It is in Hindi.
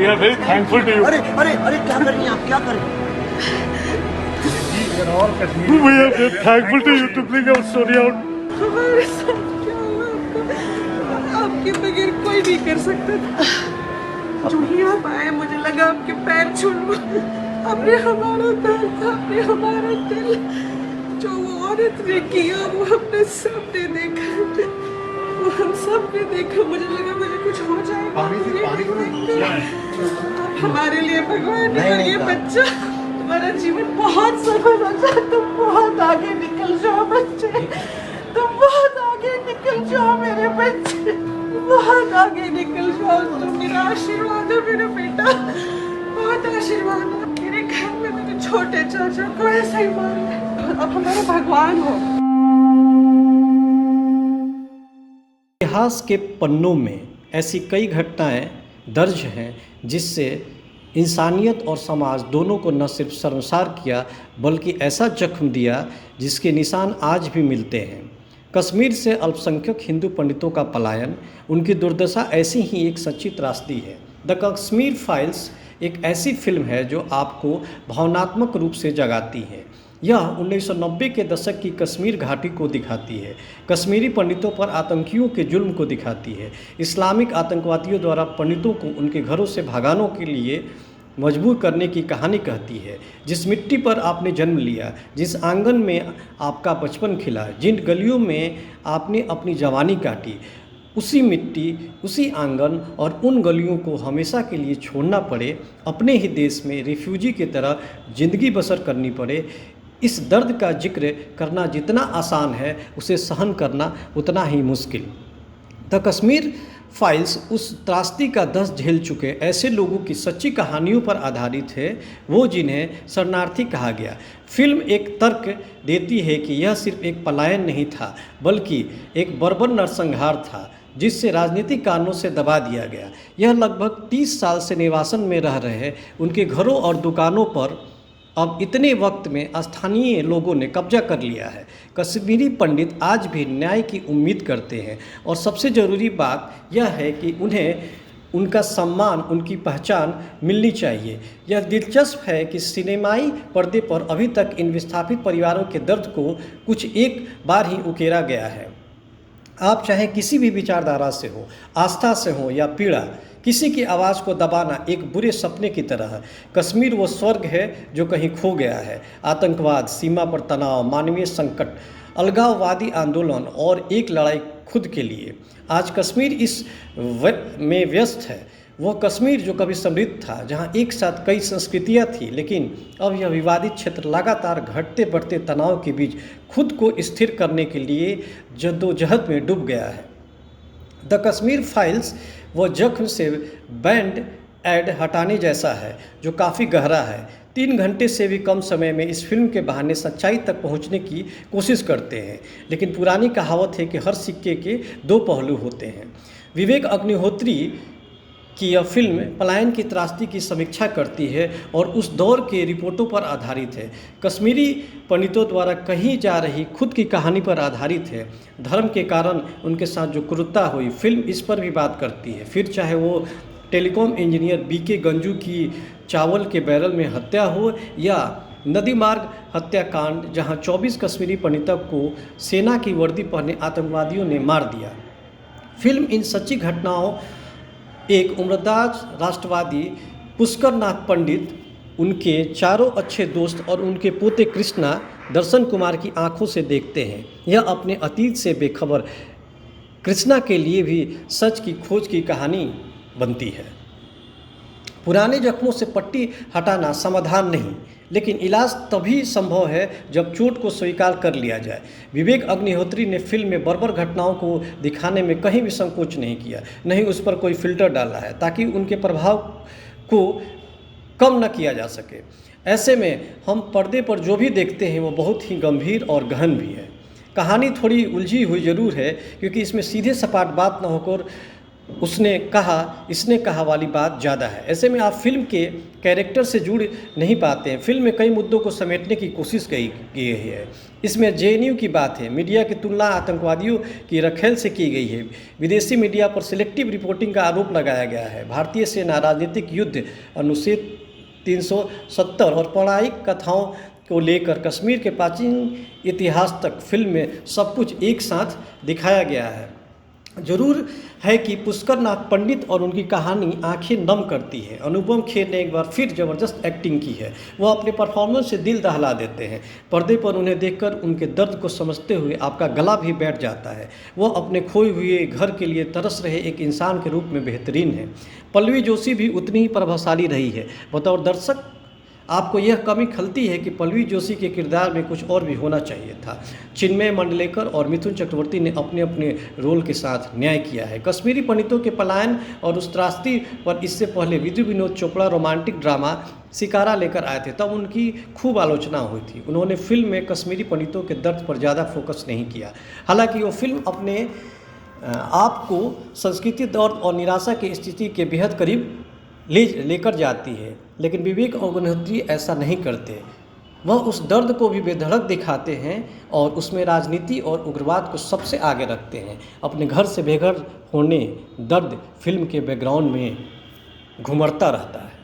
We are very thankful to you. अरे अरे अरे क्या कर रही हैं आप, क्या कर रही हैं? We are all Kashmiri. We are very thankful to you to bring our story out. हमारे साथ क्या हुआ आपको? आपके बगैर कोई नहीं कर सकता था। जो ही आप आए मुझे लगा आपके पैर छू लूं। आपने हमारा दर्द, आपने हमारा दिल, जो वो औरत ने किया वो हमने सबने देखा, वो हम सब ने देखा। मुझे लगा मुझे कुछ हो जाएगा। आप हमारे लिए भगवान है और ये बच्चा तुम्हारा जीवन बहुत सफल हो जाए। तुम बहुत आगे निकल जाओ बच्चे, तुम बहुत आगे निकल जाओ मेरे बच्चे, बहुत आगे निकल जाओ। तुम मेरा आशीर्वाद है मेरा बेटा, बहुत आशीर्वाद है। मेरे घर में मेरे छोटे चाचा को ऐसा ही मारो, अब हमारे भगवान हो। इतिहास के पन्नों में ऐसी कई घटनाएं दर्ज हैं जिससे इंसानियत और समाज दोनों को न सिर्फ शर्मसार किया बल्कि ऐसा जख्म दिया जिसके निशान आज भी मिलते हैं। कश्मीर से अल्पसंख्यक हिंदू पंडितों का पलायन, उनकी दुर्दशा ऐसी ही एक सच्ची त्रासदी है। द कश्मीर फाइल्स एक ऐसी फिल्म है जो आपको भावनात्मक रूप से जगाती है। यह 1990 के दशक की कश्मीर घाटी को दिखाती है, कश्मीरी पंडितों पर आतंकियों के जुल्म को दिखाती है, इस्लामिक आतंकवादियों द्वारा पंडितों को उनके घरों से भगाने के लिए मजबूर करने की कहानी कहती है। जिस मिट्टी पर आपने जन्म लिया, जिस आंगन में आपका बचपन खिला, जिन गलियों में आपने अपनी जवानी काटी, उसी मिट्टी, उसी आंगन और उन गलियों को हमेशा के लिए छोड़ना पड़े, अपने ही देश में रिफ्यूजी की तरह ज़िंदगी बसर करनी पड़े। इस दर्द का जिक्र करना जितना आसान है, उसे सहन करना उतना ही मुश्किल। द कश्मीर फाइल्स उस त्रासदी का दर्द झेल चुके ऐसे लोगों की सच्ची कहानियों पर आधारित है, वो जिन्हें शरणार्थी कहा गया। फिल्म एक तर्क देती है कि यह सिर्फ एक पलायन नहीं था बल्कि एक बर्बर नरसंहार था जिससे राजनीतिक कारणों से दबा दिया गया। यह लगभग 30 साल से निवासन में रह रहे उनके घरों और दुकानों पर अब इतने वक्त में स्थानीय लोगों ने कब्जा कर लिया है। कश्मीरी पंडित आज भी न्याय की उम्मीद करते हैं और सबसे ज़रूरी बात यह है कि उन्हें उनका सम्मान, उनकी पहचान मिलनी चाहिए। यह दिलचस्प है कि सिनेमाई पर्दे पर अभी तक इन विस्थापित परिवारों के दर्द को कुछ एक बार ही उकेरा गया है। आप चाहे किसी भी विचारधारा से हो, आस्था से हो या पीड़ा, किसी की आवाज़ को दबाना एक बुरे सपने की तरह है। कश्मीर वो स्वर्ग है जो कहीं खो गया है। आतंकवाद, सीमा पर तनाव, मानवीय संकट, अलगाववादी आंदोलन और एक लड़ाई खुद के लिए। आज कश्मीर इस में व्यस्त है। वह कश्मीर जो कभी समृद्ध था, जहां एक साथ कई संस्कृतियां थी, लेकिन अब यह विवादित क्षेत्र लगातार घटते बढ़ते तनाव के बीच खुद को स्थिर करने के लिए जद्दोजहद में डूब गया है। द कश्मीर फाइल्स वह जख्म से बैंड एड हटाने जैसा है जो काफ़ी गहरा है। 3 घंटे से भी कम समय में इस फिल्म के बहाने सच्चाई तक पहुंचने की कोशिश करते हैं, लेकिन पुरानी कहावत है कि हर सिक्के के 2 पहलू होते हैं। विवेक अग्निहोत्री की यह फिल्म पलायन की त्रासदी की समीक्षा करती है और उस दौर के रिपोर्टों पर आधारित है। कश्मीरी पंडितों द्वारा कही जा रही खुद की कहानी पर आधारित है। धर्म के कारण उनके साथ जो क्रूरता हुई, फिल्म इस पर भी बात करती है। फिर चाहे वो टेलीकॉम इंजीनियर बीके गंजू की चावल के बैरल में हत्या हो या नदी मार्ग हत्याकांड, जहां 24 कश्मीरी पंडितों को सेना की वर्दी पहने आतंकवादियों ने मार दिया। फिल्म इन सच्ची घटनाओं एक उम्रदराज राष्ट्रवादी पुष्कर नाथ पंडित, उनके चारों अच्छे दोस्त और उनके पोते कृष्णा दर्शन कुमार की आंखों से देखते हैं। यह अपने अतीत से बेखबर कृष्णा के लिए भी सच की खोज की कहानी बनती है। पुराने जख्मों से पट्टी हटाना समाधान नहीं, लेकिन इलाज तभी संभव है जब चोट को स्वीकार कर लिया जाए। विवेक अग्निहोत्री ने फिल्म में बर्बर घटनाओं को दिखाने में कहीं भी संकोच नहीं किया, नहीं उस पर कोई फिल्टर डाला है ताकि उनके प्रभाव को कम न किया जा सके। ऐसे में हम पर्दे पर जो भी देखते हैं वो बहुत ही गंभीर और गहन भी है। कहानी थोड़ी उलझी हुई जरूर है क्योंकि इसमें सीधे सपाट बात न होकर इसने कहा वाली बात ज़्यादा है। ऐसे में आप फिल्म के कैरेक्टर से जुड़ नहीं पाते हैं। फिल्म में कई मुद्दों को समेटने की कोशिश की गई है। इसमें जेएनयू की बात है, मीडिया की तुलना आतंकवादियों की रखेल से की गई है, विदेशी मीडिया पर सिलेक्टिव रिपोर्टिंग का आरोप लगाया गया है, भारतीय सेना राजनीतिक युद्ध अनुच्छेद 370 और पौराणिक कथाओं को लेकर कश्मीर के प्राचीन इतिहास तक फिल्म में सब कुछ एक साथ दिखाया गया है। जरूर है कि पुष्कर नाथ पंडित और उनकी कहानी आंखें नम करती है। अनुपम खेर ने एक बार फिर ज़बरदस्त एक्टिंग की है। वो अपने परफॉर्मेंस से दिल दहला देते हैं। पर्दे पर उन्हें देखकर उनके दर्द को समझते हुए आपका गला भी बैठ जाता है। वो अपने खोए हुए घर के लिए तरस रहे एक इंसान के रूप में बेहतरीन है। पल्लवी जोशी भी उतनी ही प्रभावशाली रही है। बतौर दर्शक आपको यह कमी खलती है कि पल्लवी जोशी के किरदार में कुछ और भी होना चाहिए था। चिन्मय मंडलेकर और मिथुन चक्रवर्ती ने अपने अपने रोल के साथ न्याय किया है। कश्मीरी पंडितों के पलायन और उस त्रासदी पर इससे पहले विधु विनोद चोपड़ा रोमांटिक ड्रामा शिकारा लेकर आए थे, तब उनकी खूब आलोचना हुई थी। उन्होंने फिल्म में कश्मीरी पंडितों के दर्द पर ज़्यादा फोकस नहीं किया। हालांकि वो फिल्म अपने आप को संस्कृति दर्द और निराशा की स्थिति के बेहद करीब लेकर जाती है, लेकिन विवेक अग्निहोत्री ऐसा नहीं करते। वह उस दर्द को भी बेधड़क दिखाते हैं और उसमें राजनीति और उग्रवाद को सबसे आगे रखते हैं। अपने घर से बेघर होने दर्द फिल्म के बैकग्राउंड में घुमड़ता रहता है।